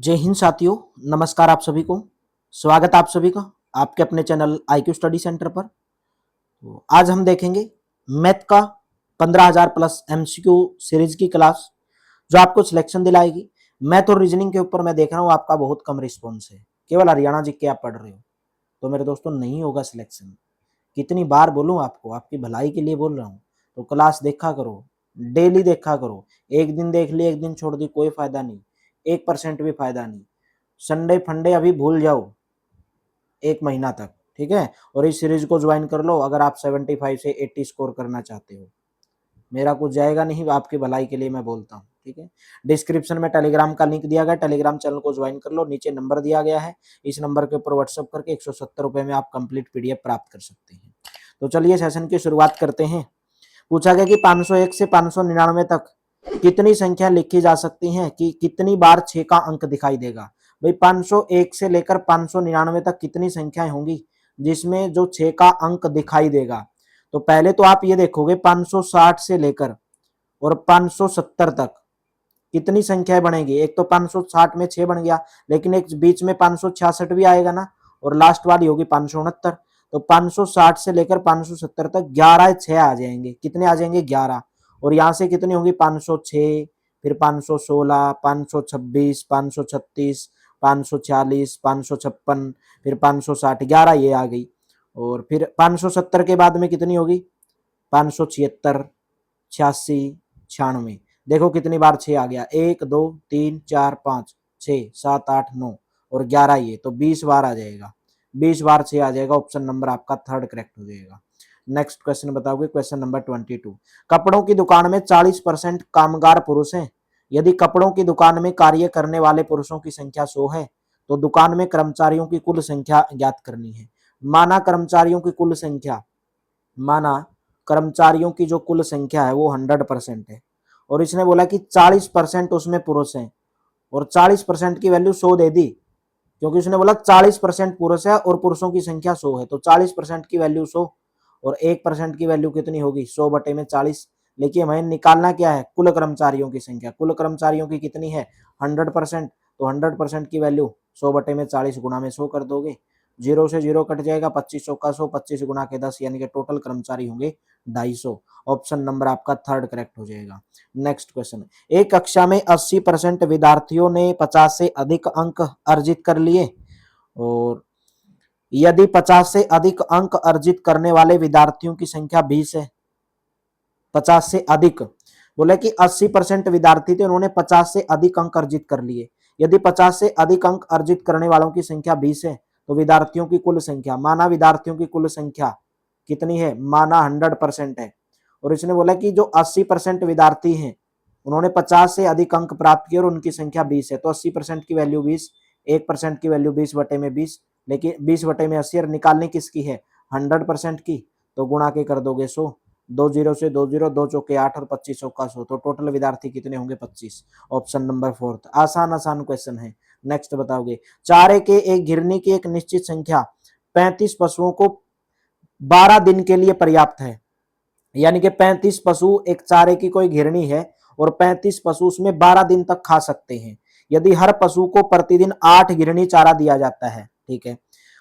जय हिंद साथियों। नमस्कार आप सभी को। स्वागत आप सभी का आपके अपने चैनल IQ स्टडी सेंटर पर। तो आज हम देखेंगे मैथ का 15,000 प्लस MCQ सीरीज की क्लास जो आपको सिलेक्शन दिलाएगी। मैथ और रीजनिंग के ऊपर मैं देख रहा हूँ आपका बहुत कम रिस्पॉन्स है, केवल हरियाणा जी के आप पढ़ रहे हो, तो मेरे दोस्तों नहीं होगा सिलेक्शन। कितनी बार बोलूँ आपको, आपकी भलाई के लिए बोल रहा हूँ। तो क्लास देखा करो, डेली देखा करो। एक दिन देख ली, एक दिन छोड़ दी, कोई फायदा नहीं, 1% भी फायदा नहीं। संडे फंडे अभी भूल जाओ 1 महीना तक, ठीक है। और इस सीरीज को ज्वाइन कर लो अगर आप 75 से 80 स्कोर करना चाहते हो। मेरा कुछ जाएगा नहीं, आपकी भलाई के लिए मैं बोलता हूँ, ठीक है। डिस्क्रिप्शन में टेलीग्राम का लिंक दिया गया, टेलीग्राम चैनल को ज्वाइन कर लो। नीचे नंबर दिया गया है, इस नंबर के ऊपर व्हाट्सअप करके 170 रुपए में आप कंप्लीट PDF प्राप्त कर सकते हैं। तो चलिए सेशन की शुरुआत करते हैं। पूछा गया कि 501 से 599 तक कितनी संख्या लिखी जा सकती है, कि कितनी बार 6 का अंक दिखाई देगा। भाई 501 से लेकर 599 तक कितनी संख्याएं होंगी जिसमें जो 6 का अंक दिखाई देगा। तो पहले तो आप ये देखोगे 560 से लेकर और 570 तक कितनी संख्याएं बनेगी। एक तो 560 में 6 बन गया, लेकिन एक बीच में 566 भी आएगा ना, और लास्ट वाली होगी 569। तो 560 से लेकर 570 तक 11 6 आ जाएंगे। कितने आ जाएंगे? 11। और यहां से कितनी होगी? 506, फिर 516, 526, 536, 540, 556, फिर 560, 11 ये आ गई। और फिर 570 के बाद में कितनी होगी? 576, 86, 96। देखो कितनी बार 6 आ गया, 1 2 3 4 5 6 7 8 9 और 11 ये, तो 20 बार आ जाएगा। 20 बार 6 आ जाएगा। ऑप्शन नंबर आपका थर्ड करेक्ट हो जाएगा। नेक्स्ट क्वेश्चन बताओगे, क्वेश्चन नंबर 22। कपड़ों की दुकान में 40% कामगार पुरुष हैं। यदि कपड़ों की दुकान में कार्य करने वाले पुरुषों की संख्या 100 है तो दुकान में कर्मचारियों की कुल संख्या ज्ञात करनी है। माना कर्मचारियों की कुल संख्या, माना कर्मचारियों की जो कुल संख्या है वो 100% है, और इसने बोला कि 40% उसमें पुरुष हैं, और 40% की वैल्यू 100 दे दी, क्योंकि उसने बोला 40% पुरुष है और पुरुषों की संख्या 100 है। तो 40% की वैल्यू 100 और 1% की वैल्यू कितनी होगी? 100 बटे में 40। लेकिन हमें निकालना क्या है? कुल कर्मचारियों की संख्या। कुल कर्मचारियों की कितनी है? 100%। तो 100% की वैल्यू 100 बटे में 40 गुणा में 100 कर दोगे। 0 से 0 कट जाएगा, 2500 का 100, 25 गुणा के 10, यानी कि टोटल कर्मचारी होंगे 250। ऑप्शन नंबर आपका थर्ड करेक्ट हो जाएगा। Next question. एक कक्षा में 80% विद्यार्थियों ने 50 से अधिक अंक अर्जित कर लिए, और यदि 50 से अधिक अंक अर्जित करने वाले विद्यार्थियों की संख्या 20 है, 50 से अधिक, बोले कि 80% विद्यार्थी थे, उन्होंने 50 से अधिक अंक अर्जित कर लिए। यदि 50 से अधिक अंक अर्जित करने वालों की संख्या 20 है तो विद्यार्थियों की कुल संख्या, माना विद्यार्थियों की कुल संख्या कितनी है? माना 100% है। और इसने बोला कि जो 80% विद्यार्थी हैं उन्होंने 50 से अधिक अंक प्राप्त किए और उनकी संख्या 20 है। तो 80% की वैल्यू 20, 1% की वैल्यू 20 बटे में 20, लेकिन 20 बटे में 80 निकालने किसकी है? 100% की। तो गुणा के कर दोगे 100, 2 0 से 2 0, 2 चौके 8 और 25 का 100, तो टोटल विद्यार्थी कितने होंगे? 25। Option number fourth. आसान आसान क्वेश्चन है। नेक्स्ट बताओगे। चारे के एक घिरनी की एक निश्चित संख्या 35 पशुओं को 12 दिन के लिए पर्याप्त है। यानी कि 35 पशु एक चारे की कोई घिरनी है और 35 पशु उसमें 12 दिन तक खा सकते हैं। यदि हर पशु को प्रतिदिन 8 घिरनी चारा दिया जाता है, ठीक है,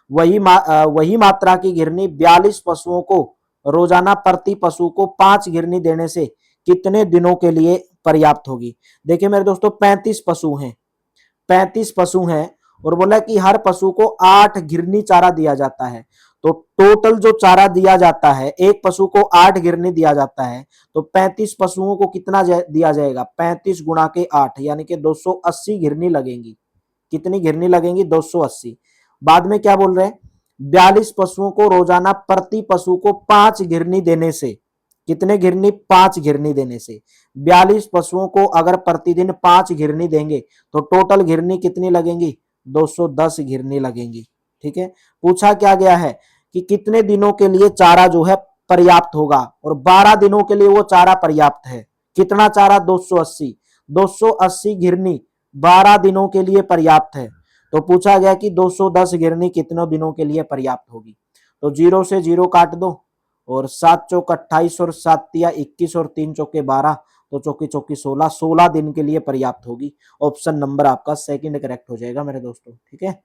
वही मात्रा की घिरनी 42 पशुओं को रोजाना प्रति पशु को 5 घिरनी देने से कितने दिनों के लिए पर्याप्त होगी? देखिए मेरे दोस्तों, 35 पशु हैं, 35 पशु हैं, और बोला कि हर पशु को 8 घिरनी चारा दिया जाता है। तो टोटल जो चारा दिया जाता है, एक पशु को 8 घिरनी दिया जाता है, तो 35 पशुओं को कितना दिया जाएगा? 35 गुणा के 8, यानी कि 280 घिरनी लगेंगी। कितनी घिरनी लगेंगी? 280। बाद में क्या बोल रहे हैं? 42 पशुओं को रोजाना प्रति पशु को 5 घिरनी देने से, कितने घिरनी? 5 घिरनी देने से। 42 पशुओं को अगर प्रतिदिन 5 घिरनी देंगे तो टोटल घिरनी कितनी लगेंगी? 210 घिरनी लगेंगी। ठीक है। पूछा क्या गया है कि कितने दिनों के लिए चारा जो है पर्याप्त होगा, और 12 दिनों के लिए वो चारा पर्याप्त है। कितना चारा? 280। 280 घिरनी 12 दिनों के लिए पर्याप्त है। तो पूछा गया कि 210 घिरनी कितने दिनों के लिए पर्याप्त होगी? तो 0 से 0 काट दो, और 7 चौक 28 और 7 तिया 21 और 3 चौके 12, तो चौकी चौकी 16, 16 दिन के लिए पर्याप्त होगी। ऑप्शन नंबर आपका सेकंड करेक्ट हो जाएगा मेरे दोस्तों, ठीक है।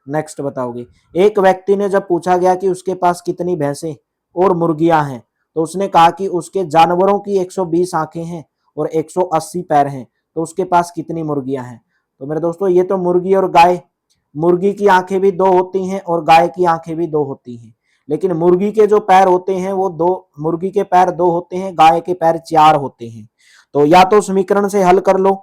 नेक्स्ट बताओगे, एक व्यक्ति ने जब पूछा गया कि उसके पास कितनी भैंसें और मुर्गियां हैं, तो उसने कहा कि उसके जानवरों की 120 आंखें हैं और 180 पैर हैं, तो उसके पास कितनी मुर्गियां हैं। तो मेरे दोस्तों ये तो मुर्गी और गाय, मुर्गी की आंखें भी 2 होती हैं और गाय की आंखें भी 2 होती हैं, लेकिन मुर्गी के जो पैर होते हैं वो 2, मुर्गी के पैर 2 होते हैं, गाय के पैर 4 होते हैं। तो या तो समीकरण से हल कर लो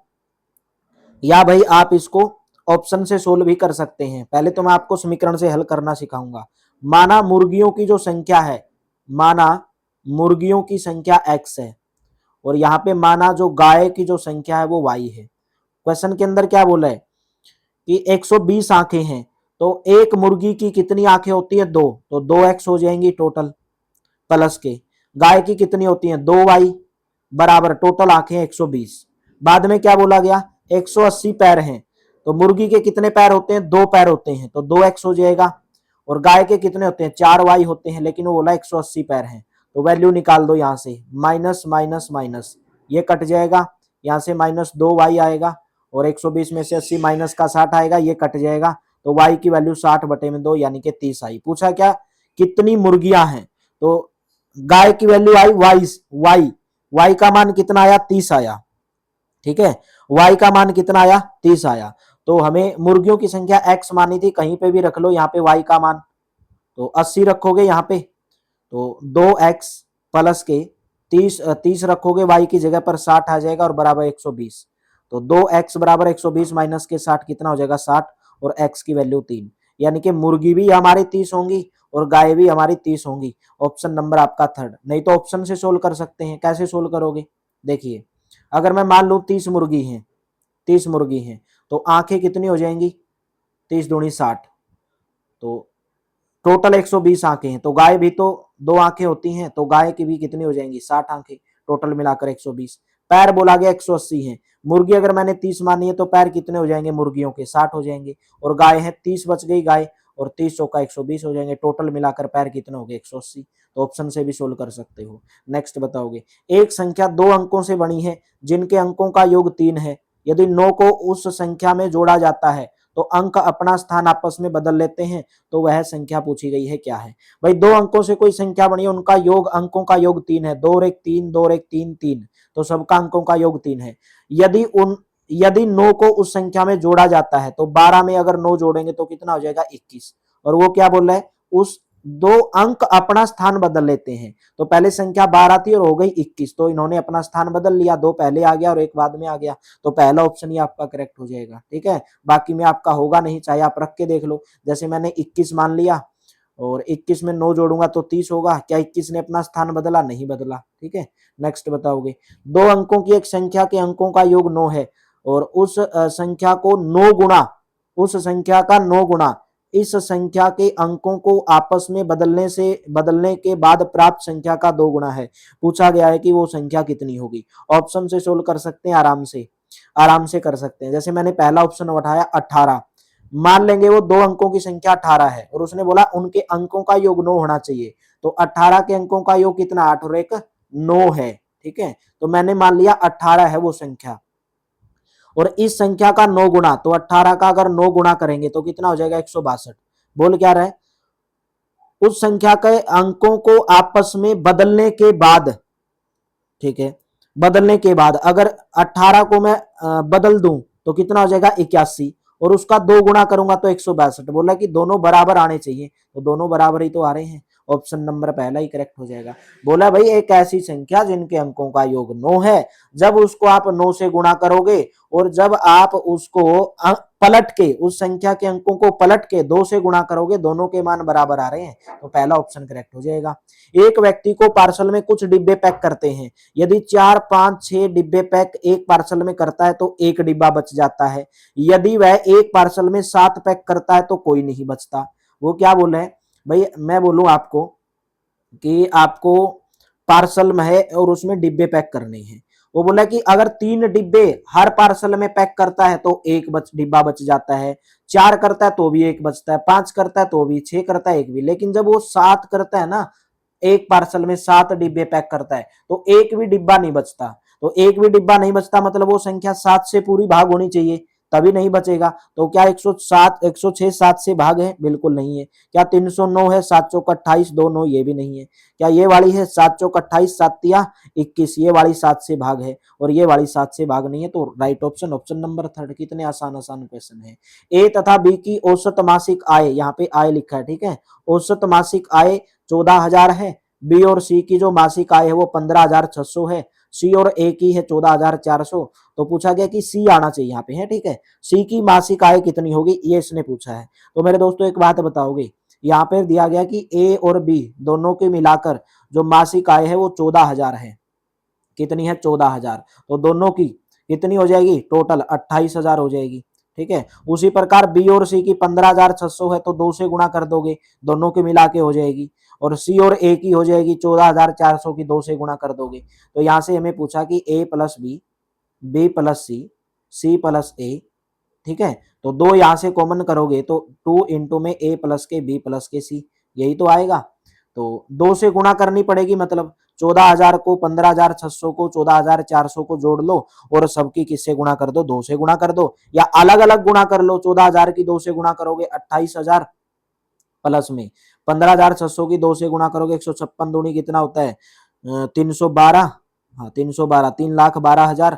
या भाई आप इसको ऑप्शन से सोल्व भी कर सकते हैं। पहले तो मैं आपको समीकरण से हल करना सिखाऊंगा। माना मुर्गियों की जो संख्या है, माना मुर्गियों की संख्या x है और यहाँ पे माना जो गाय की जो संख्या है वो y है। क्वेश्चन के अंदर क्या बोला है कि 120 आंखें हैं, तो एक मुर्गी की कितनी आंखें होती है 2, तो 2x हो जाएंगी टोटल, प्लस के गाय की कितनी होती है 2y बराबर टोटल आंखें 120। बाद में क्या बोला गया 180 पैर हैं, तो मुर्गी के कितने पैर होते हैं 2 पैर होते हैं, तो 2x हो जाएगा। और गाय के कितने होते हैं 4y होते हैं, लेकिन वो बोला 180 पैर हैं, तो वैल्यू निकाल दो यहाँ से, माइनस माइनस माइनस ये कट जाएगा, यहाँ से माइनस 2y आएगा और 120 में से 80 माइनस का 60 आएगा, ये कट जाएगा, तो y की वैल्यू 60/2 यानी कि 30 आई। पूछा क्या कितनी मुर्गियां हैं, तो गाय की वैल्यू आई y का मान कितना आया 30 आया, ठीक है, y का मान कितना आया 30 आया। तो हमें मुर्गियों की संख्या x मानी थी, कहीं पे भी रख लो यहाँ पे y का मान, तो 80 रखोगे यहाँ पे, तो 2x प्लस के 30 रखोगे y की जगह पर 60 आ जाएगा और बराबर 120, तो 2x बराबर 120 माइनस के 60 कितना हो जाएगा 60 और x की वैल्यू 3, यानी कि मुर्गी भी हमारी 30 होंगी और गाय भी हमारी 30 होंगी। ऑप्शन नंबर आपका थर्ड। नहीं तो ऑप्शन से सोल्व कर सकते हैं। कैसे सोल्व करोगे, देखिए अगर मैं मान लूं 30 मुर्गी हैं, 30 मुर्गी हैं, तो आंखें कितनी हो जाएंगी 30 दूनी 60, तो टोटल 120 आंखें हैं, तो गाय भी तो 2 आंखें होती हैं, तो गाय की भी कितनी हो जाएंगी 60 आंखें, टोटल मिलाकर 120। पैर बोला गया 180 हैं, मुर्गी अगर मैंने 30 मानी है तो पैर कितने हो जाएंगे मुर्गियों के 60 हो जाएंगे, और गाय है 30 बच गई गाय, और 30 चौका 120 हो जाएंगे, टोटल मिलाकर पैर कितने हो गए 180। तो ऑप्शन से भी सोल्व कर सकते हो। नेक्स्ट बताओगे, एक संख्या 2 अंकों से बनी है जिनके अंकों का योग 3 है, यदि 9 को उस संख्या में जोड़ा जाता है तो अंक अपना स्थान आपस में बदल लेते हैं, तो वह संख्या पूछी गई है क्या है। भाई 2 अंकों से कोई संख्या बनी है, उनका योग, अंकों का योग 3 है, 2 और 1 3, 2 और 1 3 3, तो सबका अंकों का योग 3 है। यदि 9 को उस संख्या में जोड़ा जाता है तो 12 में अगर 9 जोड़ेंगे तो कितना हो जाएगा 21, और वो क्या बोल रहा है उस 2 अंक अपना स्थान बदल लेते हैं। तो पहले संख्या 12 थी और हो गई 21, तो इन्होंने अपना स्थान बदल लिया, 2 पहले आ गया और 1 बाद में आ गया, तो पहला ऑप्शन ही आपका करेक्ट हो जाएगा, ठीक है। बाकी में आपका होगा नहीं, चाहे आप रख के देख लो। जैसे मैंने 21 मान लिया और 21 में 9 जोड़ूंगा तो 30 होगा, क्या 21 ने अपना स्थान बदला, नहीं बदला, ठीक है। नेक्स्ट बताओगे, 2 अंकों की एक संख्या के अंकों का योग 9 है और उस संख्या को 9 गुणा, उस संख्या का 9 गुणा इस संख्या के अंकों को आपस में बदलने के बाद प्राप्त संख्या का 2 गुणा है। पूछा गया है कि वो संख्या कितनी होगी। ऑप्शन से सोल्व कर सकते हैं, आराम से कर सकते हैं। जैसे मैंने पहला ऑप्शन उठाया 18, मान लेंगे वो 2 अंकों की संख्या 18 है और उसने बोला उनके अंकों का योग 9 होना चाहिए, तो 18 के अंकों का योग कितना 8 और 1 9 है, ठीक है। तो मैंने मान लिया 18 है वो संख्या, और इस संख्या का 9 गुणा, तो 18 का अगर 9 गुणा करेंगे तो कितना हो जाएगा 162। बोल क्या रहा है, उस संख्या के अंकों को आपस में बदलने के बाद, ठीक है, बदलने के बाद अगर 18 को मैं बदल दूं तो कितना हो जाएगा 81, और उसका 2 गुणा करूंगा तो 162। बोला कि दोनों बराबर आने चाहिए, तो दोनों बराबर ही तो आ रहे हैं, ऑप्शन नंबर पहला ही करेक्ट हो जाएगा। बोला भाई एक ऐसी संख्या जिनके अंकों का योग 9 है, जब उसको आप 9 से गुणा करोगे और जब आप उसको पलट के, उस संख्या के अंकों को पलट के 2 से गुणा करोगे, दोनों के मान बराबर आ रहे हैं, तो पहला ऑप्शन करेक्ट हो जाएगा। एक व्यक्ति को पार्सल में कुछ डिब्बे पैक करते हैं, यदि 4 5 6 डिब्बे पैक एक पार्सल में करता है तो 1 डिब्बा बच जाता है, यदि वह एक पार्सल में 7 पैक करता है तो कोई नहीं बचता। वो क्या बोल रहे हैं भाई, मैं बोलूं आपको कि आपको पार्सल में है और उसमें डिब्बे पैक करने हैं, वो बोला कि अगर 3 डिब्बे हर पार्सल में पैक करता है तो 1 डिब्बा बच जाता है, 4 करता है तो भी 1 बचता है, 5 करता है तो भी, 6 करता है 1 भी, लेकिन जब वो 7 करता है ना, एक पार्सल में 7 डिब्बे पैक करता है तो 1 भी डिब्बा नहीं बचता। तो एक भी डिब्बा नहीं बचता, मतलब वो संख्या 7 से पूरी भाग होनी चाहिए, तभी नहीं बचेगा। तो क्या 107 106 7 से भाग है? बिल्कुल नहीं है। क्या 309 है? 7 चौक 28 2 9, ये भी नहीं है। क्या ये वाली है 7 चौक 28 7 तिया 21, ये वाली 7 से भाग है, और ये वाली 7 से भाग नहीं है। तो right option option number third. कितने आसान आसान क्वेश्चन है। ए तथा बी की औसत मासिक आय, यहाँ पे आय लिखा है, ठीक है, औसत मासिक आय 14,000 है। बी और सी की जो मासिक आय है वो 15,600 है। सी और ए की है 14,400। तो पूछा गया कि सी आना चाहिए यहाँ पे, है ठीक है। सी की मासिक आय कितनी होगी, ये इसने पूछा है। तो मेरे दोस्तों एक बात बताओगे, यहाँ पे दिया गया कि ए और बी दोनों के मिलाकर जो मासिक आय है वो 14,000 है। कितनी है? 14,000। तो दोनों की कितनी हो जाएगी? टोटल 28,000 हो जाएगी, ठीक है। उसी प्रकार बी और सी की 15,600 है, तो 2 से गुणा कर दोगे, दोनों के मिला के हो जाएगी। और सी और ए की हो जाएगी 14,400 की 2 से गुणा कर दोगे। तो यहाँ से हमें पूछा कि A plus B plus C plus A, ठीक है। तो 2 यहाँ से कॉमन करोगे तो 2 इंटू में ए प्लस के बी प्लस के सी, यही तो आएगा। तो 2 से गुणा करनी पड़ेगी, मतलब 14,000 को 15,600 को 14,400 को जोड़ लो और सबकी किससे गुणा कर दो? 2 से गुणा कर दो, या अलग अलग गुणा कर लो। 14,000 की 2 से गुणा करोगे 28,000, प्लस में 15,600 की 2 से गुणा करोगे 156 दूनी कितना होता है? 312, हाँ 312, 3,12,000,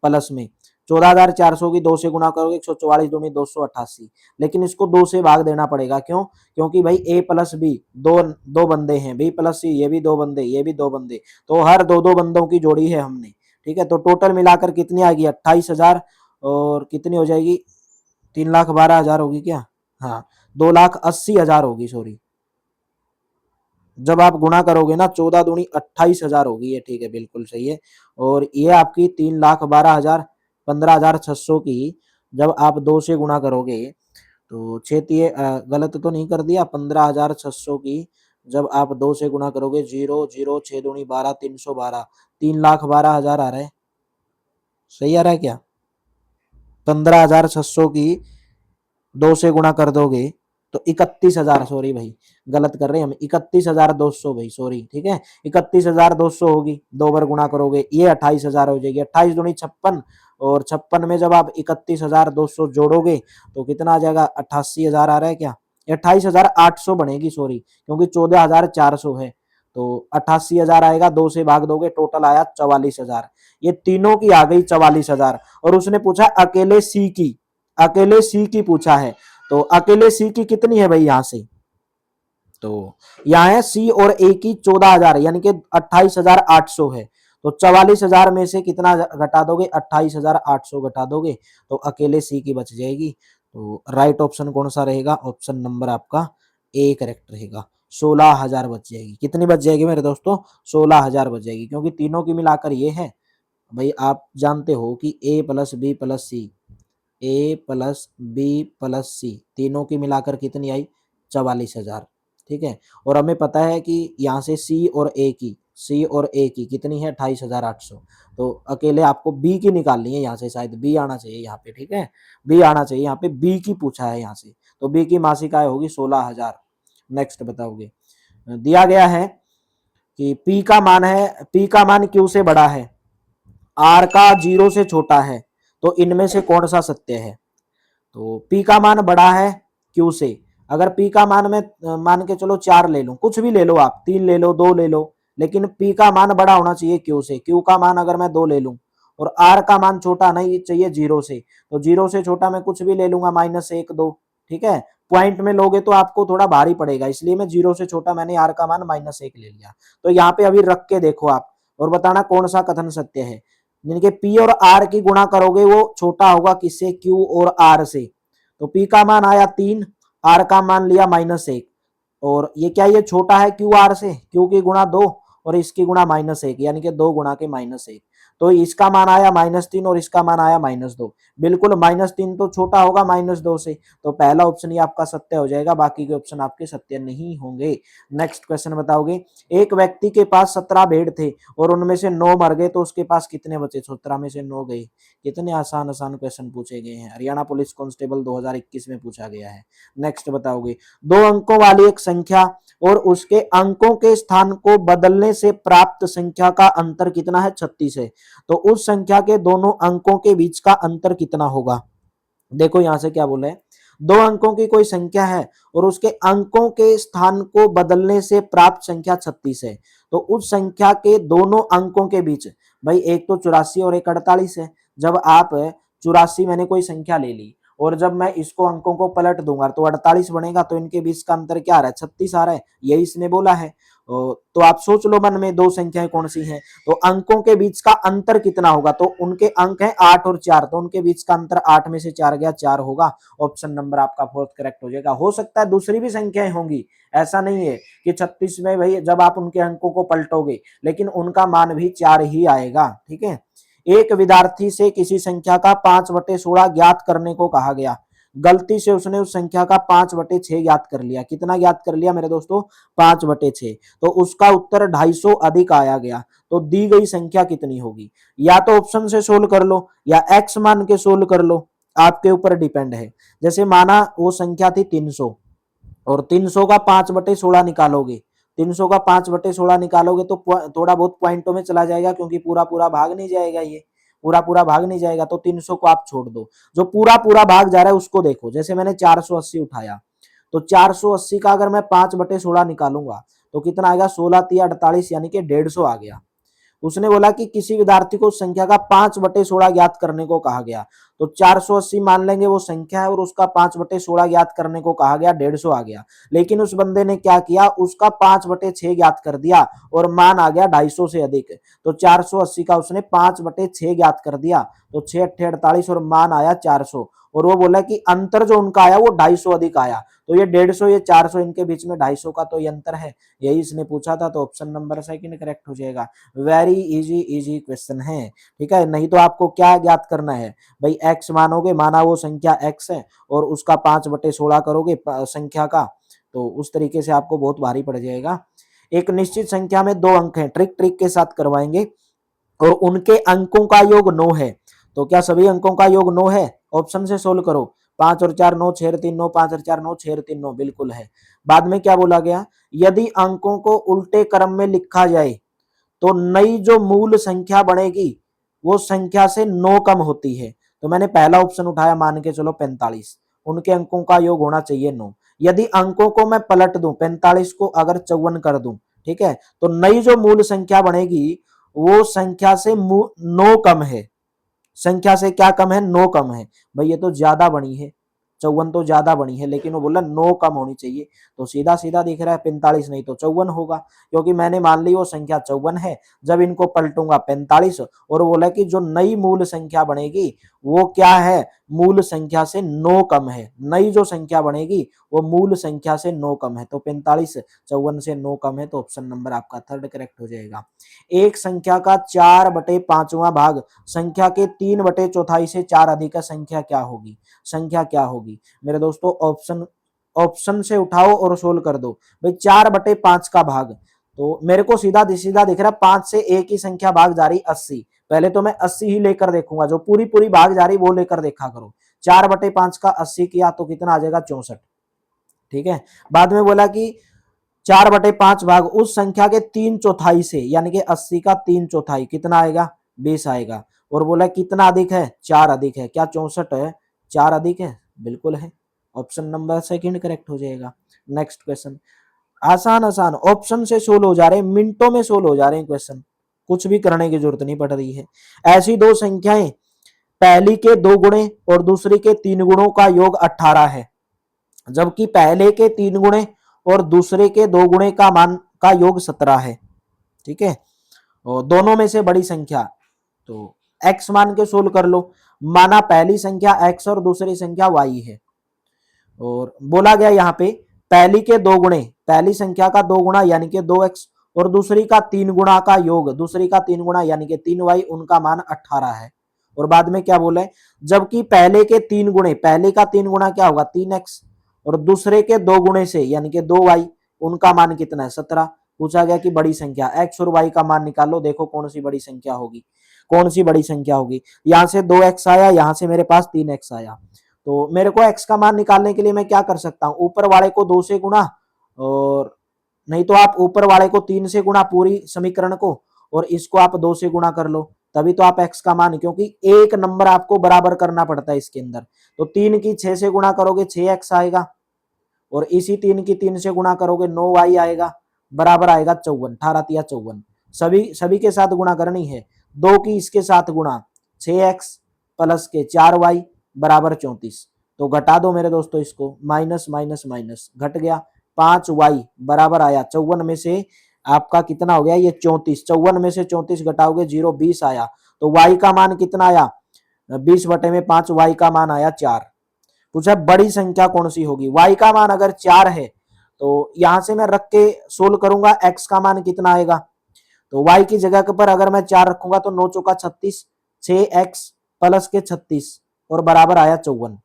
प्लस में 14,400 की 2 से गुणा करोगे 144 दूनी 288। लेकिन इसको 2 से भाग देना पड़ेगा, क्यों? क्योंकि भाई ए प्लस बी दो दो बंदे हैं, बी प्लस सी ये भी 2 बंदे, ये भी 2 बंदे, तो हर 2 बंदों की जोड़ी है हमने, ठीक है। तो टोटल मिलाकर कितनी आएगी? 28,000, और कितनी हो जाएगी? 3,12,000 होगी क्या? हाँ 2,80,000 होगी, सॉरी। जब आप गुणा करोगे ना 14 दूनी 28,000 होगी, ये ठीक है, बिल्कुल सही है। और ये आपकी 3,12,000 15,600 की जब आप 2 से गुणा करोगे तो छेतिए गलत तो नहीं कर दिया? 15,600 की जब आप 2 से गुणा करोगे 0 0 6 दूनी 12 312, 3,12,000 आ रहा है, सही आ रहा है क्या? 15,600 की 2 से गुणा कर दोगे तो 31,000, सॉरी भाई गलत कर रहे हैं हम, 31,200 भाई, सॉरी, ठीक है। 31,200 होगी, 2 बार गुणा करोगे ये 28,000 हो जाएगी। 28 दूनी 56, और 56 में जब आप 31,200 जोड़ोगे तो कितना आ जाएगा? 88,000 आ रहा है क्या? 28,800 बनेगी, सॉरी, क्योंकि 14,400 है। तो 88,000 आएगा, 2 से भाग दोगे, टोटल आया 44,000। ये तीनों की आ गई 44,000। और उसने पूछा अकेले सी की पूछा है, तो अकेले सी की कितनी है भाई यहाँ से? तो यहाँ है सी और ए की 14,000, यानी कि 28,800 है। तो 44,000 में से कितना घटा दोगे? 28,800 घटा दोगे, तो अकेले सी की बच जाएगी। तो राइट ऑप्शन कौन सा रहेगा? ऑप्शन नंबर आपका ए करेक्ट रहेगा। 16,000 बच जाएगी। कितनी बच जाएगी मेरे दोस्तों? 16,000 बच जाएगी, क्योंकि तीनों की मिलाकर ये है भाई। आप जानते हो कि A plus B plus C, A plus B plus सी तीनों की मिलाकर कितनी आई? 44,000, ठीक है। और हमें पता है कि यहाँ से सी और ए की कितनी है? 28,800। तो अकेले आपको बी की निकालनी है, यहाँ से शायद बी आना चाहिए यहाँ पे, ठीक है, बी आना चाहिए यहाँ पे, बी की पूछा है यहाँ से। तो बी की मासिक आय होगी 16,000। नेक्स्ट बताओगे, दिया गया है कि पी का मान क्यू से बड़ा है, आर का 0 से छोटा है, तो इनमें से कौन सा सत्य है? तो पी का मान बड़ा है क्यू से। अगर पी का मान में मान के चलो 4 ले लो, कुछ भी ले लो आप, 3 ले लो 2 ले लो, लेकिन पी का मान बड़ा होना चाहिए क्यू से। क्यू का मान अगर मैं 2 ले लूं और आर का मान छोटा नहीं चाहिए 0 से, तो 0 से छोटा मैं कुछ भी ले लूंगा, -1 2, ठीक है। पॉइंट में लोगे तो आपको थोड़ा भारी पड़ेगा, इसलिए मैं 0 से छोटा मैंने आर का मान -1 ले लिया। तो यहाँ पे अभी रख के देखो आप और बताना कौन सा कथन सत्य है। जिनके पी और आर की गुणा करोगे वो छोटा होगा किससे? क्यू और आर से। तो पी का मान आया 3, आर का मान लिया -1, और ये क्या, ये छोटा है क्यू आर से, क्यू की गुणा 2 और इसकी गुणा -1, यानी कि 2 गुणा के -1। तो इसका मान आया -3 और इसका मान आया -2। बिल्कुल -3 तो छोटा होगा -2 से, तो पहला ऑप्शन ही आपका सत्य हो जाएगा, बाकी के ऑप्शन आपके सत्य नहीं होंगे। नेक्स्ट क्वेश्चन बताओगे, एक व्यक्ति के पास 17 भेड़ थे और उनमें से 9 मर गए, तो उसके पास कितने बचे? 17 में से 9 गए। कितने आसान आसान क्वेश्चन पूछे गए हैं, हरियाणा पुलिस कांस्टेबल 2021 में पूछा गया है। नेक्स्ट बताओगे, 2 अंकों वाली एक संख्या और उसके अंकों के स्थान को बदलने से प्राप्त संख्या का अंतर कितना है? 36 है। तो उस संख्या के दोनों अंकों के बीच का अंतर कितना होगा। देखो यहां से क्या बोले, दो अंकों की कोई संख्या है और उसके अंकों के स्थान को बदलने से प्राप्त संख्या 36 है। तो उस संख्या के दोनों अंकों के बीच, भाई एक तो 84 और एक 48 है। जब आप 84 मैंने कोई संख्या ले ली और जब मैं इसको अंकों को पलट दूंगा तो 48 बनेगा, तो इनके बीच का अंतर क्या आ रहा है, 36 आ रहा है, यही इसने बोला है। तो आप सोच लो मन में दो संख्याएं कौन सी हैं, तो अंकों के बीच का अंतर कितना होगा, तो उनके अंक हैं 8 और 4, तो उनके बीच का अंतर 8 में से 4 गया 4 होगा। ऑप्शन नंबर आपका फोर्थ करेक्ट हो जाएगा। हो सकता है दूसरी भी संख्याएं होंगी, ऐसा नहीं है कि 36 में भाई जब आप उनके अंकों को पलटोगे लेकिन उनका मान भी 4 ही आएगा। ठीक है, एक विद्यार्थी से किसी संख्या का 5/16 ज्ञात करने को कहा गया, गलती से उसने उस संख्या का 5/6 ज्ञात कर लिया। कितना ज्ञात कर लिया मेरे दोस्तों, 5/6, तो उसका उत्तर 250 अधिक आया गया, तो दी गई संख्या कितनी होगी। या तो ऑप्शन से सोल्व कर लो या एक्स मान के सोल्व कर लो, आपके ऊपर डिपेंड है। जैसे माना वो संख्या थी 300 और 300 का 5/16 निकालोगे, 300 का 5/16 निकालोगे तो थोड़ा बहुत पॉइंटों में चला जाएगा, क्योंकि पूरा पूरा भाग नहीं जाएगा, ये पूरा पूरा भाग नहीं जाएगा, तो 300 को आप छोड़ दो। जो पूरा पूरा भाग जा रहा है उसको देखो, जैसे मैंने 480 उठाया, तो 480 का अगर मैं 5/16 निकालूंगा तो कितना आएगा, 16×3 = 48, यानी कि 150 आ गया। उसने बोला कि किसी विद्यार्थी को उस संख्या का 5/16 ज्ञात करने को कहा गया, तो 480 मान लेंगे वो संख्या है और उसका 5/16 ज्ञात करने को कहा गया, 150 आ गया। लेकिन उस बंदे ने क्या किया, उसका 5/6 ज्ञात कर दिया और मान आ गया 250 से अधिक। तो 480 का उसने 5/6 ज्ञात कर दिया, तो 6×8 = 48 और मान आया 400, और वो बोला कि अंतर जो उनका आया वो 250 अधिक आया। तो ये 150 ये 400, इनके बीच में 250 का तो ये अंतर है, यही इसने पूछा था। तो ऑप्शन नंबर सेकंड करेक्ट हो जाएगा। वेरी इजी इजी क्वेश्चन है। ठीक है, नहीं तो आपको क्या ज्ञात करना है भाई, एक्स मानोगे, माना वो संख्या एक्स है और उसका 5/16 करोगे संख्या का, तो उस तरीके से आपको बहुत भारी पड़ जाएगा। एक निश्चित संख्या में दो अंक हैं, ट्रिक ट्रिक के साथ करवाएंगे, और उनके अंकों का योग 9 है। तो क्या सभी अंकों का योग 9 है, ऑप्शन से सोल्व करो। 5 और 4 9, 6 और 3 9, 5 और 4 9, 6 और 3 9, बिल्कुल है। बाद में क्या बोला गया, यदि अंकों को उल्टे क्रम में लिखा जाए तो नई जो मूल संख्या बनेगी वो संख्या से 9 कम होती है। तो मैंने पहला ऑप्शन उठाया, मान के चलो 45, उनके अंकों का योग होना चाहिए 9। यदि अंकों को मैं पलट दूं, 45 को अगर 54 कर दूं, ठीक है, तो नई जो मूल संख्या बनेगी वो संख्या से 9 कम है। संख्या से क्या कम है, 9 कम है। भाई ये तो ज्यादा बनी है, 54 तो ज्यादा बनी है, लेकिन वो बोला 9 कम होनी चाहिए। तो सीधा सीधा दिख रहा है 45 नहीं तो 54 होगा, क्योंकि मैंने मान ली वो संख्या 54 है। जब इनको पलटूंगा 45, और बोला कि जो नई मूल संख्या बनेगी वो क्या है, मूल संख्या से 9 कम है। नई जो संख्या बनेगी वो मूल संख्या से 9 कम है, तो 45 54 से 9 कम है, तो ऑप्शन नंबर आपका थर्ड करेक्ट हो जाएगा। एक संख्या का 4/5वां भाग संख्या के 3/4 से 4 अधिक का संख्या क्या होगी, संख्या क्या होगी मेरे दोस्तों। ऑप्शन से उठाओ और सोल्व कर दो। भाई 4/5 का भाग, तो मेरे को सीधा सीधा दिख रहा है 5 से एक ही संख्या भाग जा रही 80। पहले तो मैं 80 ही लेकर देखूंगा, जो पूरी पूरी भाग जा रही वो लेकर देखा करो। 4/5 का 80 किया तो कितना आ जाएगा, 64। ठीक है, बाद में बोला कि 4/5 भाग उस संख्या के 3/4 से, यानी कि 80 का 3/4 कितना आएगा, 20 आएगा। और बोला कितना अधिक है, 4 अधिक है। क्या 64 है, 4 अधिक है, बिल्कुल है। ऑप्शन नंबर सेकंड करेक्ट हो जाएगा। नेक्स्ट क्वेश्चन, आसान आसान ऑप्शन से सोल्व हो जा रहे हैं, मिनटों में सोल्व हो जा रहे हैं क्वेश्चन, कुछ भी करने की जरूरत नहीं पड़ रही है। ऐसी दो संख्याएं, पहली के 2 गुणे और दूसरी के 3 गुणों का योग 18 है, जबकि पहले के 3 गुणे और दूसरे के 2 गुणे का मान का योग 17 है। ठीक है, और दोनों में से बड़ी संख्या, तो x मान के सोल्व कर लो। माना पहली संख्या x और दूसरी संख्या y है, और बोला गया यहाँ पे पहली के 2 गुणे, पहली संख्या का 2 गुणा यानी कि 2x, और दूसरी का 3 गुणा का योग, दूसरी का 3 गुणा यानी कि 3y, उनका मान 18 है। और बाद में क्या बोला है, जबकि पहले के 3 गुणे, पहले का 3 गुणा क्या होगा, 3x, और दूसरे के 2 गुणे से यानी कि 2y, उनका मान कितना है, 17। पूछा गया कि बड़ी संख्या x और y का मान निकालो, देखो कौन सी बड़ी संख्या होगी, कौन सी बड़ी संख्या होगी। यहां से 2x आया, यहां से मेरे पास 3x आया, तो मेरे को x का मान निकालने के लिए मैं क्या कर सकता हूं, ऊपर वाले को 2 से गुणा, और नहीं तो आप ऊपर वाले को 3 से गुणा पूरी समीकरण को, और इसको आप 2 से गुणा कर लो, तभी तो आप x का मान, क्योंकि एक नंबर आपको बराबर करना पड़ता है इसके अंदर। तो 3 की 6 से गुणा करोगे 6x आएगा, और इसी 3 की 3 से गुणा करोगे 9y आएगा, बराबर आएगा 54, 18 तिया 54। सभी के साथ गुणा करनी है। 2 की इसके साथ गुणा 6x प्लस के 4y बराबर 34। तो घटा दो मेरे दोस्तों इसको, माइनस माइनस माइनस घट गया, 5y बराबर आया 54 में से आपका कितना हो गया ये 34, 54 में से 34 घटाओगे 0, 20 आया। तो y का मान कितना आया, 20/5, y का मान आया 4। पूछा बड़ी संख्या कौन सी होगी, y का मान अगर 4 है तो यहां से मैं रख के सोल्व करूंगा, x का मान कितना आएगा, तो y की जगह पर अगर मैं 4 रखूंगा तो 9 चौका 36, 6x प्लस के 36 और बराबर आया 54।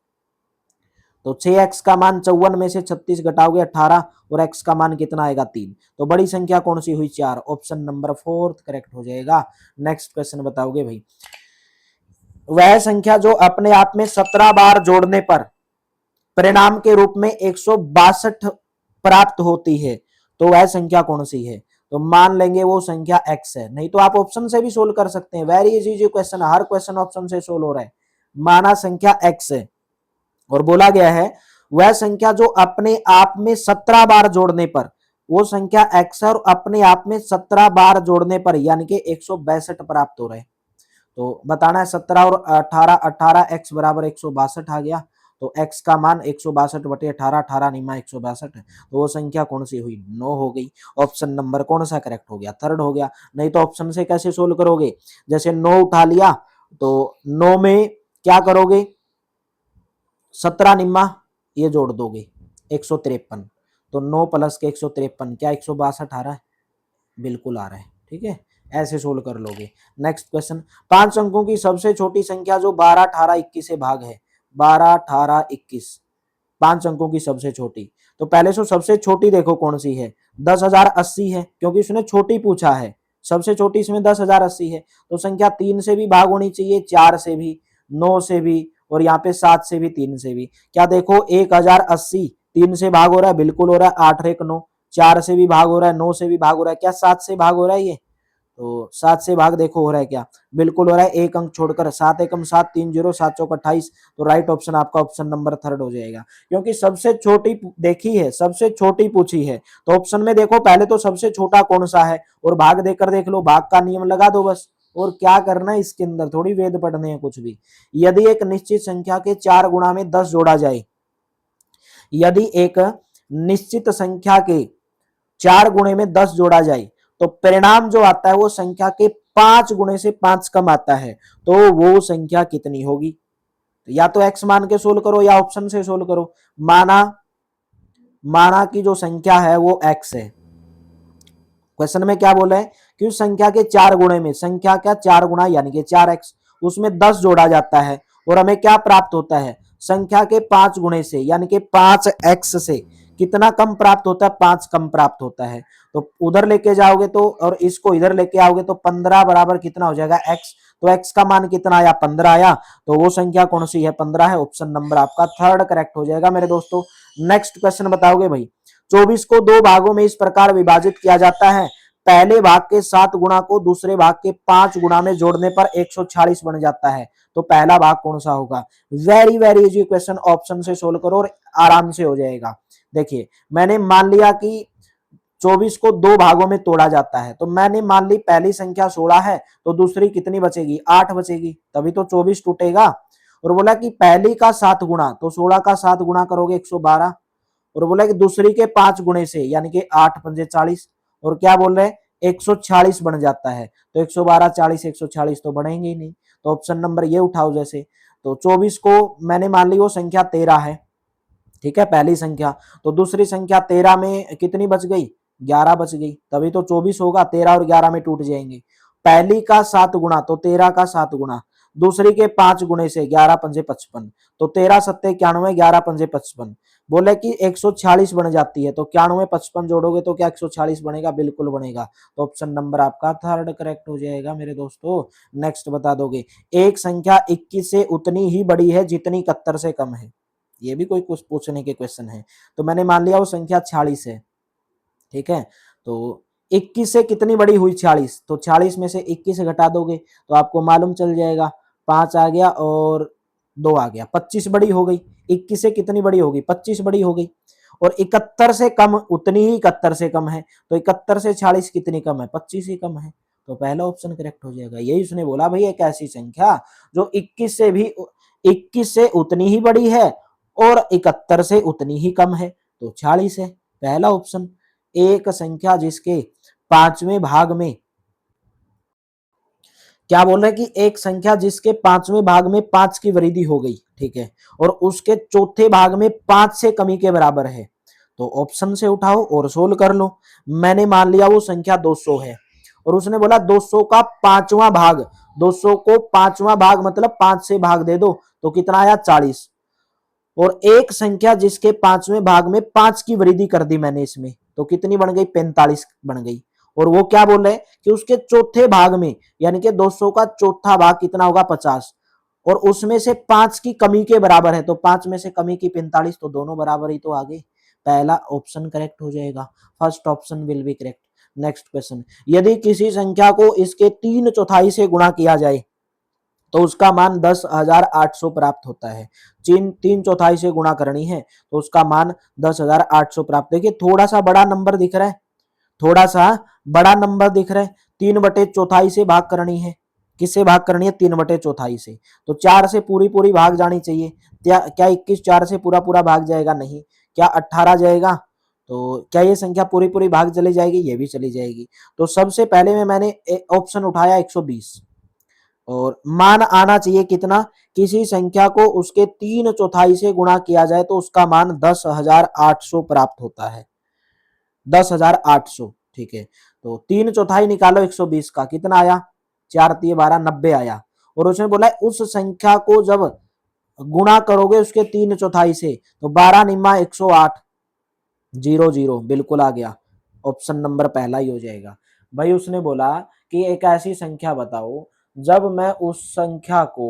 तो 6x का मान 54 में से 36 घटाओगे 18, और x का मान कितना आएगा 3। तो बड़ी संख्या कौन सी हुई 4, ऑप्शन नंबर 4 करेक्ट हो जाएगा। नेक्स्ट क्वेश्चन बताओगे भाई, वह संख्या जो अपने आप में 17 बार जोड़ने पर परिणाम के रूप में 162 प्राप्त होती है, तो वह संख्या कौन सी है। तो मान लेंगे वो संख्या x है, नहीं तो आप ऑप्शन से भी सोल्व कर सकते हैं, वेरी इजी क्वेश्चन, हर क्वेश्चन ऑप्शन से सोल्व हो रहा है। माना संख्या x है और बोला गया है वह संख्या जो अपने आप में 17 बार जोड़ने पर, वो संख्या x है और अपने आप में 17 बार जोड़ने पर यानी कि 162 प्राप्त हो रहे हैं। तो बताना है 17 और 18, 18x बराबर 162 आ गया, तो x का मान 162/18, 18 निमा 162 है, तो वो संख्या कौन सी हुई 9 हो गई। ऑप्शन नंबर कौन सा करेक्ट हो गया, थर्ड हो गया। नहीं तो ऑप्शन से कैसे सोल्व करोगे, जैसे 9 उठा लिया तो 9 में क्या करोगे, 17 निम्मा ये जोड़ दोगे 153, तो 9 प्लस के 153 क्या 162 आ रहा है, बिल्कुल आ रहा है। ठीक है, ऐसे सोल्व कर लोगे। नेक्स्ट क्वेश्चन, 5 अंकों की सबसे छोटी संख्या जो 12, 18, 21 से भाग है, 12, 18, 21, 5 अंकों की सबसे छोटी। तो पहले से सबसे छोटी देखो कौन सी है, 10,080 है, क्योंकि उसने छोटी पूछा है, सबसे छोटी इसमें 10,080 है। तो संख्या 3 से भी भाग होनी चाहिए, 4 से भी, 9 से भी, और यहाँ पे 7 से भी, 3 से भी। क्या देखो 1080 3 से भाग हो रहा है, बिल्कुल हो रहा है, 8 1 9, 4 से भी भाग हो रहा है, 9 से भी भाग हो रहा है, क्या 7 से भाग हो रहा है ये, तो 7 से भाग देखो हो रहा है क्या, बिल्कुल हो रहा है, एक अंक छोड़कर, 7 एकम 7, 3 0, 7 चौक 28। तो राइट ऑप्शन आपका ऑप्शन नंबर थर्ड हो जाएगा, क्योंकि सबसे छोटी देखी है, सबसे छोटी पूछी है। तो ऑप्शन में देखो पहले तो सबसे छोटा कौन सा है, और भाग देकर देख लो, भाग का नियम लगा दो बस, और क्या करना है इसके अंदर थोड़ी वेद पढ़ने हैं कुछ भी। यदि एक निश्चित संख्या के 4 गुणा में 10 जोड़ा जाए, यदि एक निश्चित संख्या के 4 गुणे में 10 जोड़ा जाए, तो परिणाम जो आता है वो संख्या के 5 गुणे से 5 कम आता है, तो वो संख्या कितनी होगी। तो या तो x मान के सोल्व करो या ऑप्शन से सोल्व करो। माना कि जो संख्या है वो x है, क्वेश्चन में क्या बोला है कि उस संख्या के 4 गुणे में, संख्या क्या 4 गुणा यानी कि 4x, उसमें 10 जोड़ा जाता है, और हमें क्या प्राप्त होता है, संख्या के 5 गुणे से यानी कि 5x से कितना कम प्राप्त होता है, 5 कम प्राप्त होता है। तो उधर लेके जाओगे तो, और इसको इधर लेके आओगे तो 15 बराबर कितना हो जाएगा x, तो x का मान कितना आया 15 आया, तो वो संख्या कौन सी है 15 है, ऑप्शन नंबर आपका थर्ड करेक्ट हो जाएगा मेरे दोस्तों। नेक्स्ट क्वेश्चन बताओगे भाई, 24 को 2 भागों में इस प्रकार विभाजित किया जाता है, पहले भाग के 7 गुणा को दूसरे भाग के 5 गुणा में जोड़ने पर 146 बन जाता है, तो पहला भाग कौन सा होगा। Very very easy question, option से सोल्व करो और आराम से हो जाएगा। देखिए मैंने मान लिया कि 24 को 2 भागों में तोड़ा जाता है, तो मैंने मान ली पहली संख्या 16 है, तो दूसरी कितनी बचेगी 8 बचेगी, तभी तो 24 टूटेगा। और बोला कि पहली का 7 गुणा, तो 16 का 7 गुणा करोगे 112, और बोला कि दूसरी के 5 गुणे से यानी कि 8 पंजे 40, और क्या बोल रहे हैं 146 बन जाता है, तो 112 40 146 तो बढ़ेंगे ही नहीं, तो ऑप्शन नंबर ये उठाओ। जैसे तो 24 को मैंने मान ली वो संख्या 13 है, ठीक है पहली संख्या, तो दूसरी संख्या 13 में कितनी बच गई 11 बच गई, तभी तो 24 होगा, 13 और 11 में टूट जाएंगे। पहली का 7 गुणा तो 13 का 7 गुणा, दूसरी के 5 गुणे से 11 पंजे 55, तो 13 सत्ते 91, 11 पंजे 55, बोले कि 146 बन जाती है, तो 91 55 जोड़ोगे तो क्या 146 बनेगा, बिल्कुल बनेगा, तो ऑप्शन नंबर आपका थर्ड करेक्ट हो जाएगा मेरे दोस्तों। नेक्स्ट बता दोगे, एक संख्या 21 से उतनी ही बड़ी है जितनी 71 से कम है, ये भी कोई कुछ पूछने के क्वेश्चन है। तो मैंने मान लिया वो संख्या 46 है, ठीक है, तो 21 से कितनी बड़ी हुई 46, तो 46 में से 21 घटा दोगे तो आपको मालूम चल जाएगा, 5 आ गया और 2 आ गया, 25 बड़ी हो गई। 21 से कितनी बड़ी होगी, 25 बड़ी हो गई। और 71 से कम उतनी ही 71 से कम है, तो 71 से 46 कितनी कम है, 25 ही कम है। तो पहला ऑप्शन करेक्ट हो जाएगा। यही उसने बोला भाई एक ऐसी संख्या जो 21 से उतनी ही बड़ी है और 71 से उतनी ही कम है, तो 46 है पहला ऑप्शन। एक संख्या जिसके पांचवें भाग में, क्या बोल रहे हैं कि एक संख्या जिसके पांचवें भाग में 5 की वृद्धि हो गई, ठीक है, और उसके चौथे भाग में 5 से कमी के बराबर है, तो ऑप्शन से उठाओ और सोल्व कर लो। मैंने मान लिया वो संख्या 200 है और उसने बोला 200 का पांचवा भाग, 200 को पांचवा भाग मतलब 5 से भाग दे दो तो कितना आया 40। और एक संख्या जिसके पांचवें भाग में 5 की वृद्धि कर दी मैंने इसमें, तो कितनी बन गई 45 बन गई। और वो क्या बोल रहे हैं कि उसके चौथे भाग में, यानी कि 200 का चौथा भाग कितना होगा 50, और उसमें से 5 की कमी के बराबर है, तो 5 में से कमी की 45, तो दोनों बराबर ही तो आ गए। पहला ऑप्शन करेक्ट हो जाएगा, first option will be correct. Next question, यदि किसी संख्या को इसके 3/4 से गुणा किया जाए तो उसका मान 10,800 प्राप्त होता है। 3/4 से गुणा करनी है तो उसका मान 10,800 प्राप्त। देखिए थोड़ा सा बड़ा नंबर दिख रहा है, थोड़ा सा बड़ा नंबर दिख रहा है। 3/4 से भाग करनी है, किससे भाग करनी है 3/4 से, तो 4 से पूरी पूरी भाग जानी चाहिए। क्या 21 4 से पूरा पूरा भाग जाएगा, नहीं। क्या 18 जाएगा, तो क्या ये संख्या पूरी पूरी भाग चली जाएगी, ये भी चली जाएगी। तो सबसे पहले में मैंने ऑप्शन उठाया 120, और मान आना चाहिए कितना, किसी संख्या को उसके 3/4 से गुणा किया जाए तो उसका मान 10,800 प्राप्त होता है, 10,800, ठीक है। तो 3/4 निकालो 120 का, कितना आया, 4×3 = 12, 90 आया। और उसने बोला उस संख्या को जब गुणा करोगे उसके 3/4 से, तो 12×9 = 108, 00 बिल्कुल आ गया। ऑप्शन नंबर पहला ही हो जाएगा। भाई उसने बोला कि एक ऐसी संख्या बताओ जब मैं उस संख्या को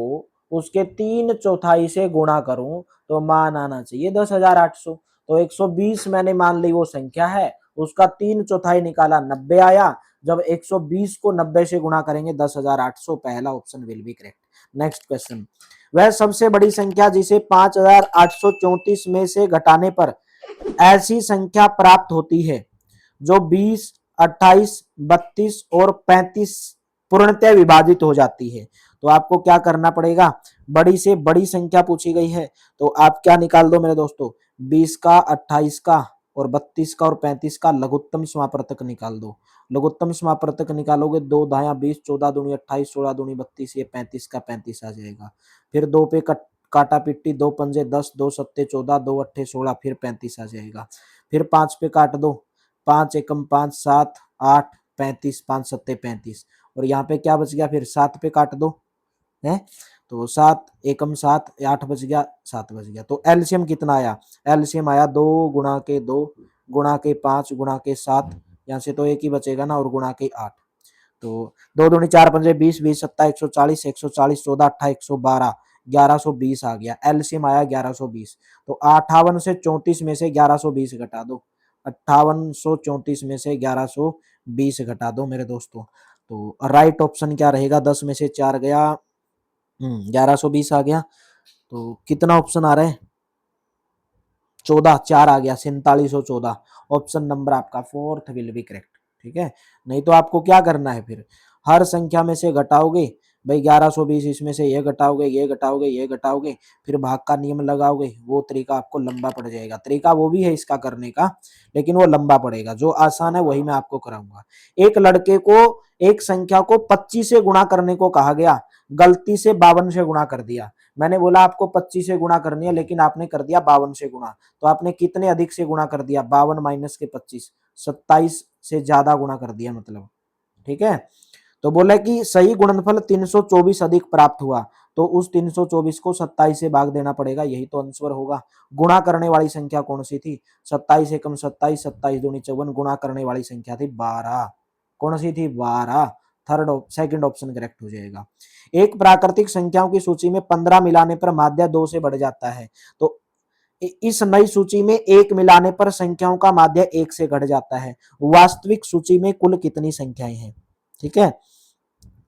उसके 3/4 से गुणा करूं तो मान आना चाहिए 10,800। तो 120 मैंने मान ली वो संख्या है, उसका 3/4 निकाला 90 आया। जब 120 को 90 से गुणा करेंगे 10,800, पहला option will be correct. Next question, वह सबसे बड़ी संख्या जिसे 5,834 में से घटाने पर ऐसी संख्या प्राप्त होती है जो 20, 28, 32 और 35 पूर्णतः विभाजित हो जाती है। तो आपको क्या करना पड़ेगा, बड़ी से बड़ी संख्या पूछी गई है तो आप क्या निकाल दो मेरे दोस्तों, 20 का, 28 का और 32 का और 35 का लघुत्तम समापवर्तक निकाल दो। लघुत्तम समापवर्तक निकालोगे, 2 दाया 20, 14 दूनी 28, 16 दूनी 32, ये 35 का 35 आ जाएगा। फिर 2 पे काटा पिट्टी, 2 पंजे 10, 2 सत्ते 14, 2 अट्ठे 16, फिर 35 आ जाएगा। फिर 5 पे काट दो, 5 एकम 5, 7, 8, 35, 5 सत्ते 35, और यहाँ पे क्या बच गया, फिर 7 पे काट दो है, तो 7 एकम 7, 8 बच गया, 7 बच गया। तो एलसीएम कितना आया, एलसीएम आया 2 गुणा के 2 गुणा के 5 गुणा के 7, यहाँ से तो एक ही बचेगा ना, और गुणा के 8। तो 2 दूनी 4 पंजे 20, 20 सत्ता 140, 140 14 18 112, 1120 आ गया, एलसीएम आया 1120। तो 58 से 34 में से 1120 घटा दो, 5834 में से 1120 घटा दो मेरे दोस्तों। तो राइट ऑप्शन क्या रहेगा, 10 में से 4 गया, 1120 आ गया। तो कितना ऑप्शन आ रहा है, 14, 4 आ गया, 4714। ऑप्शन नंबर आपका फोर्थ विल बी करेक्ट, ठीक है। नहीं तो आपको क्या करना है, फिर हर संख्या में से घटाओगे, भाई 1120 इसमें से ये घटाओगे, ये घटाओगे, ये घटाओगे, फिर भाग का नियम लगाओगे, वो तरीका आपको लंबा पड़ जाएगा। तरीका वो भी है इसका करने का, लेकिन वो लंबा पड़ेगा। जो आसान है वही मैं आपको कराऊंगा। एक लड़के को एक संख्या को 25 से गुणा करने को कहा गया, गलती से 52 से गुणा कर दिया। मैंने बोला आपको 25 से गुणा करनी है, लेकिन आपने कर दिया 52 से गुणा। तो आपने कितने अधिक से गुणा कर दिया, 52 माइनस के 25, 27 से ज्यादा गुणा कर दिया मतलब, ठीक है। तो बोला कि सही गुणनफल 324 अधिक प्राप्त हुआ, तो उस 324 को 27 से भाग देना पड़ेगा, यही तो आंसर होगा। गुणा करने वाली संख्या कौन सी थी, 27 एकम 27, 27 दूनी 54, गुणा करने वाली संख्या थी 12। कौन सी थी, 12। सेकंड ऑप्शन करेक्ट हो जाएगा। एक प्राकृतिक संख्याओं की सूची में 15 मिलाने पर माध्य 2 से बढ़ जाता है, तो इस नई सूची में एक मिलाने पर संख्याओं का माध्य एक से घट जाता है। वास्तविक सूची में कुल कितनी संख्याएं हैं? ठीक है,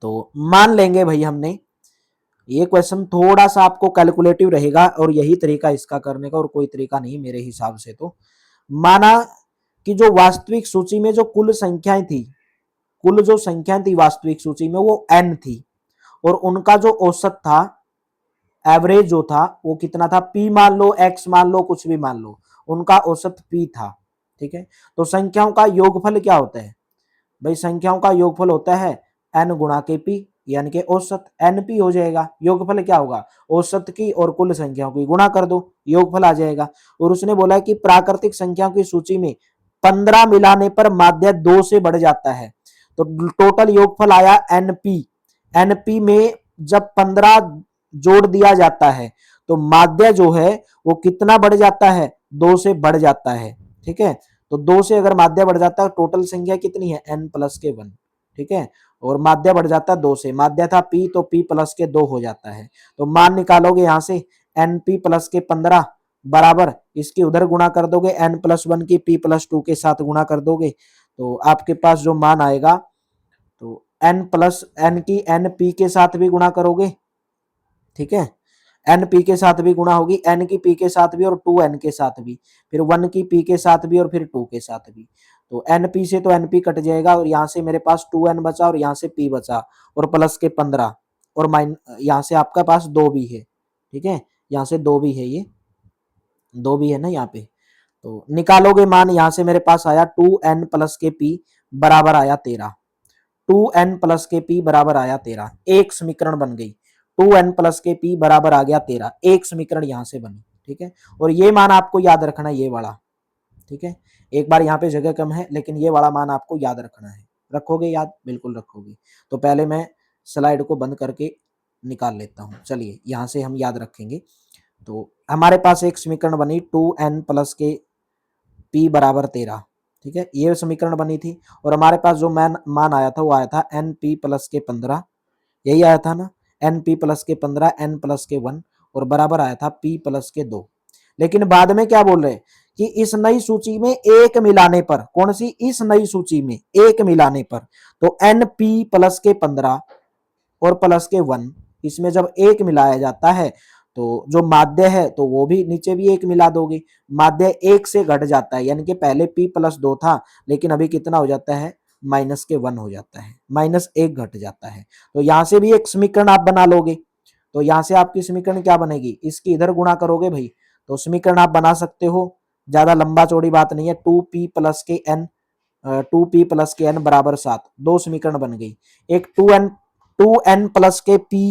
तो मान लेंगे भाई हमने, ये क्वेश्चन थोड़ा सा आपको कैलकुलेटिव रहेगा और यही तरीका इसका करने का और कोई तरीका नहीं मेरे हिसाब से। तो माना कि जो वास्तविक सूची में जो कुल संख्याएं थी, कुल जो संख्याएं थी वास्तविक सूची में वो n थी, और उनका जो औसत था, एवरेज जो था वो कितना था, p मान लो, x मान लो, कुछ भी मान लो, उनका औसत p था। ठीक है, तो संख्याओं का योगफल क्या होता है भाई? संख्याओं का योगफल होता है n गुणा के p, यानी कि औसत np हो जाएगा। योगफल क्या होगा? औसत की और कुल संख्याओं की गुणा कर दो, योगफल आ जाएगा। और उसने बोला कि प्राकृतिक संख्याओं की सूची में 15 मिलाने पर माध्य 2 से बढ़ जाता है। तो टोटल योगफल आया np। np में जब 15 जोड़ दिया जाता है तो माध्य जो है वो कितना बढ़ जाता है? 2 से बढ़ जाता है। ठीक है, तो 2 से अगर माध्य बढ़ जाता है, टोटल संख्या कितनी है? n प्लस के 1। ठीक है, और माध्य बढ़ जाता है 2 से, माध्य था p तो p प्लस के 2 हो जाता है। तो मान निकालोगे यहां से np प्लस के 15 बराबर, इसकी उधर गुणा कर दोगे, n प्लस 1 की p प्लस 2 के साथ गुणा कर दोगे, तो आपके पास जो मान आएगा, तो n प्लस n की n p के साथ भी गुणा करोगे। ठीक है, एन पी के साथ भी गुणा होगी, एन की पी के साथ भी और 2n के साथ भी, फिर 1 की पी के साथ भी और फिर 2 के साथ भी। तो एन पी से तो एन पी कट जाएगा और यहाँ से मेरे पास 2n बचा और यहाँ से p बचा, और प्लस के 15, और यहाँ से आपका पास 2 भी है। ठीक है, यहाँ से 2 भी है, ये 2 भी है ना यहाँ पे। तो निकालोगे मान, यहाँ से मेरे पास आया 2n प्लस के p बराबर आया 13। 2n प्लस के p बराबर आया 13, एक समीकरण बन गई। 2n प्लस के p बराबर आ गया 13, एक समीकरण यहां से बनी। ठीक है, और ये मान आपको याद रखना है, ये वाला। ठीक है, एक बार यहाँ पे जगह कम है लेकिन ये वाला मान आपको याद रखना है। रखोगे याद? बिल्कुल रखोगे। तो पहले मैं स्लाइड को बंद करके निकाल लेता हूँ, चलिए यहां से हम याद रखेंगे। तो हमारे पास एक समीकरण बनी 2n प्लस के p बराबर 13। ठीक है, ये समीकरण बनी थी, और हमारे पास जो मान आया था वो आया था एन पी प्लस के 15, यही आया था ना, एन पी प्लस के 15, एन प्लस के 1, और बराबर आया था p प्लस के 2। लेकिन बाद में क्या बोल रहे हैं कि इस नई सूची में एक मिलाने पर, कौन सी? इस नई सूची में एक मिलाने पर, तो एन पी प्लस के 15 और प्लस के 1, इसमें जब एक मिलाया जाता है तो जो माध्य है तो वो भी नीचे भी एक मिला दोगे, माध्य एक से घट जाता है, यानी कि पहले p प्लस 2 था लेकिन अभी कितना हो जाता है? माइनस के 1 हो जाता है, माइनस 1 घट जाता है। तो यहां से भी एक समीकरण आप बना लोगे। तो यहां से आपकी समीकरण क्या बनेगी? इसकी इधर गुणा करोगे भाई, तो समीकरण आप बना सकते हो, ज्यादा लंबा चौड़ी बात नहीं है। 2p प्लस के n, 2p प्लस के n बराबर 7, दो समीकरण बन गई। एक 2n प्लस के p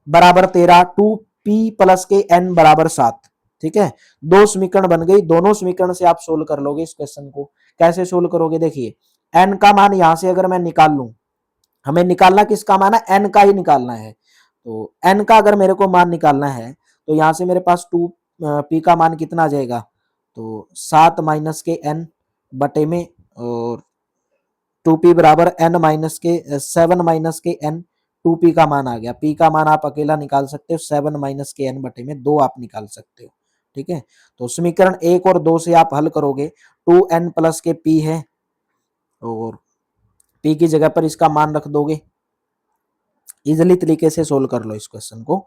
बराबर 13, 2p प्लस के n बराबर 7। ठीक है, दो समीकरण बन गई, दोनों समीकरण से आप सोल्व कर लोगे इस क्वेश्चन को। कैसे सोल्व करोगे? देखिए, n का मान यहां से अगर मैं निकाल लूं, हमें निकालना किसका मान है? n का ही निकालना है। तो n का अगर मेरे को मान निकालना है तो यहां से मेरे पास 2p का मान कितना आ जाएगा? तो 7 माइनस के n बटे में, और 2p बराबर n माइनस के 7 माइनस के n, 2p का मान आ गया। p का मान आप अकेला निकाल सकते हो, 7 माइनस के n बटे में 2 आप निकाल सकते हो। ठीक है, तो समीकरण 1 और 2 से आप हल करोगे, 2n प्लस के p है और p की जगह पर इसका मान रख दोगे। इजिली तरीके से सोल्व कर लो इस क्वेश्चन को।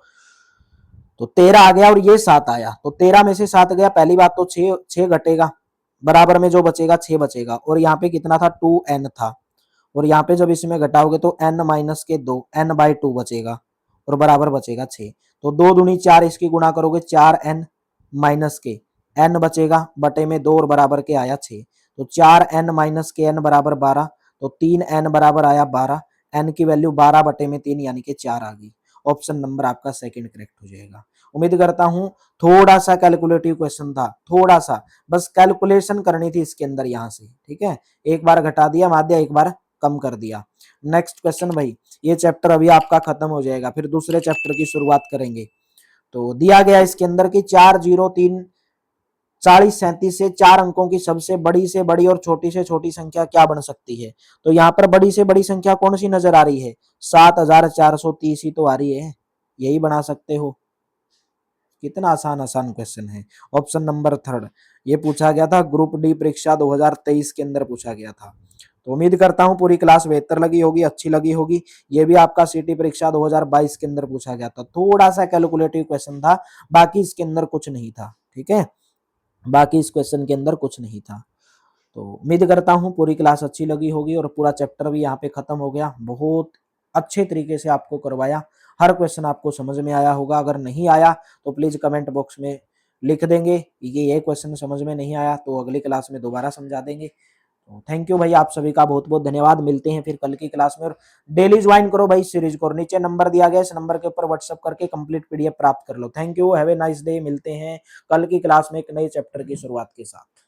तो 13 आ गया और ये 7 आया, तो 13 में से 7 गया, पहली बात तो 6 घटेगा, बराबर में जो बचेगा 6 बचेगा, और यहाँ पे कितना था? 2n था, और यहाँ पे जब इसमें घटाओगे तो n माइनस के 2, n बाई 2 बचेगा, और बराबर बचेगा 6। तो 2 दूनी 4, इसकी गुणा करोगे 4n माइनस के n बचेगा बटे में 2 और बराबर के आया 6। तो 4n माइनस के n बराबर 12, तो 3n बराबर आया 12, n की वैल्यू 12 बटे में 3 यानी कि 4 आ गई। ऑप्शन नंबर आपका सेकंड करेक्ट हो जाएगा। उम्मीद करता हूं थोड़ा सा कैलकुलेटिव क्वेश्चन था, थोड़ा सा बस कैलकुलेशन करनी थी इसके अंदर यहां से। ठीक है, एक बार घटा दिया माध्य, एक बार कम कर दिया। नेक्स्ट क्वेश्चन भाई, ये चैप्टर अभी आपका खत्म हो जाएगा, फिर दूसरे चैप्टर की शुरुआत करेंगे। तो दिया गया इसके अंदर की 403 40 37 से 4 अंकों की सबसे बड़ी से बड़ी और छोटी से छोटी संख्या क्या बन सकती है? तो यहाँ पर बड़ी से बड़ी संख्या कौन सी नजर आ रही है? 7430 ही तो आ रही है, यही बना सकते हो। कितना आसान आसान क्वेश्चन है। ऑप्शन नंबर थर्ड ये पूछा गया था, ग्रुप डी परीक्षा 2023 के अंदर पूछा गया था। तो उम्मीद करता हूं पूरी क्लास बेहतर लगी होगी, अच्छी लगी होगी। ये भी आपका सिटी परीक्षा 2022 के अंदर पूछा गया था, थोड़ा सा कैलकुलेटिव क्वेश्चन था, बाकी इसके अंदर कुछ नहीं था। ठीक है, बाकी इस क्वेश्चन के अंदर कुछ नहीं था। तो उम्मीद करता हूं पूरी क्लास अच्छी लगी होगी और पूरा चैप्टर भी यहाँ पे खत्म हो गया। बहुत अच्छे तरीके से आपको करवाया, हर क्वेश्चन आपको समझ में आया होगा। अगर नहीं आया तो प्लीज कमेंट बॉक्स में लिख देंगे कि ये क्वेश्चन समझ में नहीं आया, तो अगली क्लास में दोबारा समझा देंगे। तो थैंक यू भाई, आप सभी का बहुत बहुत धन्यवाद। मिलते हैं फिर कल की क्लास में, और डेली ज्वाइन करो भाई सीरीज को। नीचे नंबर दिया गया, इस नंबर के ऊपर व्हाट्सअप करके कंप्लीट पीडीएफ प्राप्त कर लो। Thank you, have a nice day. मिलते हैं कल की क्लास में एक नए चैप्टर की शुरुआत के साथ।